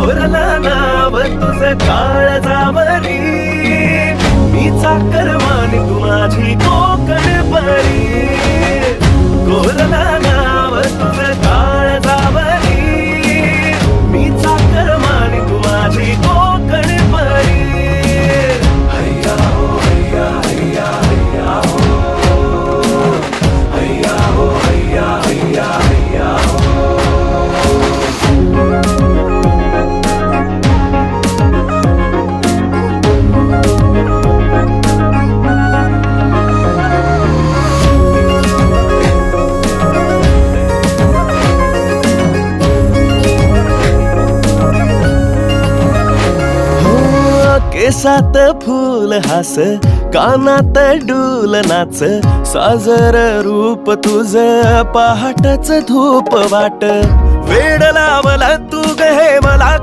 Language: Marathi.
कोरला नाव तुझं काळजावरी, मी चाकरमानी तू माझी कोकण परी. कोरला नाव तुझं काळजावरी, मी चाकरमानी तू माझी कोकण परी. हैया हो हैया हैया हैया हो, हैया हो हैया हैया हैया हो. केसात फूल हास, कानात डूल नाच, साजर रूप तुझ पहाटच धूप वाट. वेड लावला तू ग हे मला